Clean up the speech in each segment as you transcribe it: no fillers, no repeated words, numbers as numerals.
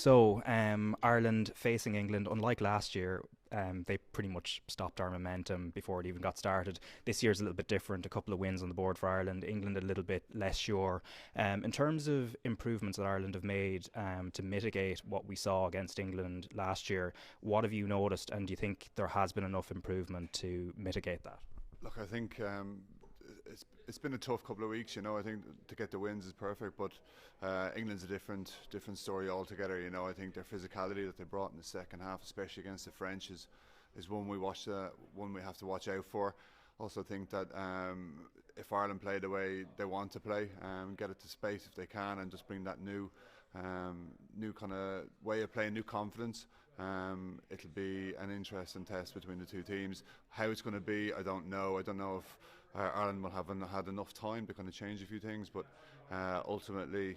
Ireland facing England, unlike last year, they pretty much stopped our momentum before it even got started. This year's a little bit different. A couple of wins on the board for Ireland. England a little bit less sure. In terms of improvements that Ireland have made to mitigate what we saw against England last year, what have you noticed, and do you think there has been enough improvement to mitigate that? Look, I think it's been a tough couple of weeks. I think to get the wins is perfect, but England's a different story altogether. I think their physicality that they brought in the second half, especially against the French, is one one we have to watch out for. Also think that if Ireland play the way they want to play, get it to space if they can, and just bring that new kind of way of playing, new confidence. It'll be an interesting test between the two teams. How it's going to be, I don't know. I don't know if Ireland will have had enough time to kind of change a few things, but ultimately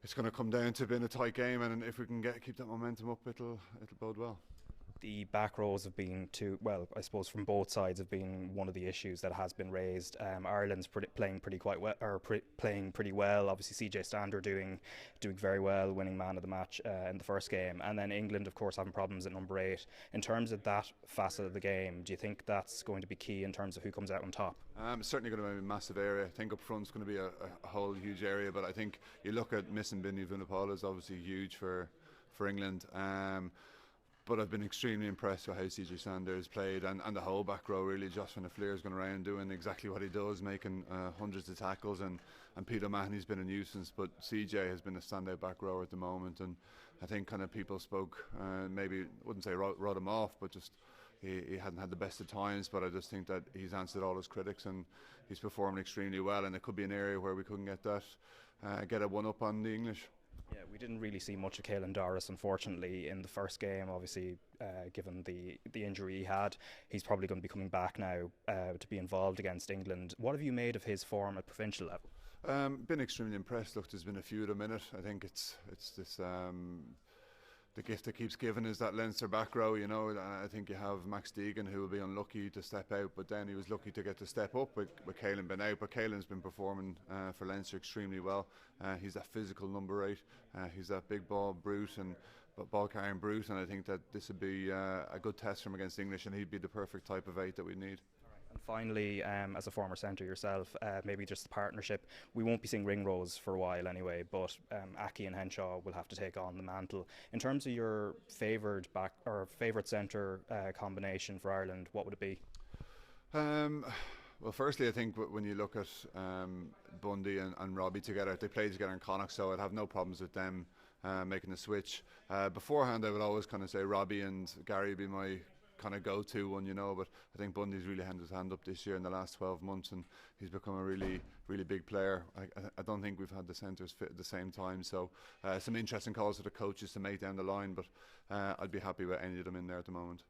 it's going to come down to being a tight game, and if we can keep that momentum up, it'll bode well. The back rows have been well, I suppose from both sides have been one of the issues that has been raised. Ireland's playing playing pretty well. Obviously, CJ Stander doing very well, winning man of the match in the first game, and then England, of course, having problems at number 8. In terms of that facet of the game, do you think that's going to be key in terms of who comes out on top? It's certainly going to be a massive area. I think up front's going to be a whole huge area, but I think you look at missing Binny Vunipola is obviously huge for England. But I've been extremely impressed with how CJ Sanders played, and the whole back row really. Josh Van der Fleer's going around doing exactly what he does, making hundreds of tackles, and Peter Mahoney's been a nuisance, but CJ has been a standout back rower at the moment, and I think kind of people spoke, maybe wouldn't say wrote him off, but just he hadn't had the best of times, but I just think that he's answered all his critics and he's performing extremely well, and it could be an area where we couldn't get a one-up on the English. Yeah, we didn't really see much of Caelan Doris, unfortunately, in the first game. Obviously, given the injury he had, he's probably going to be coming back now to be involved against England. What have you made of his form at provincial level? Been extremely impressed. Look, there's been a few at a minute. I think it's this the gift that keeps giving is that Leinster back row. I think you have Max Deegan, who will be unlucky to step out, but then he was lucky to get to step up with Caelan been out. But Caelan's been performing for Leinster extremely well. He's that physical number 8. He's that big ball brute and ball carrying brute, and I think that this would be a good test for him against English, and he'd be the perfect type of 8 that we need. And finally, as a former centre yourself, maybe just the partnership. We won't be seeing ring rows for a while anyway, but Aki and Henshaw will have to take on the mantle. In terms of your favoured centre combination for Ireland, what would it be? Well, firstly, I think when you look at Bundy and Robbie together, they played together in Connacht, so I'd have no problems with them making the switch. Beforehand, I would always kind of say Robbie and Gary would be my kind of go-to one, but I think Bundy's really had his hand up this year in the last 12 months, and he's become a really big player. I don't think we've had the centres fit at the same time, so some interesting calls for the coaches to make down the line, but I'd be happy with any of them in there at the moment.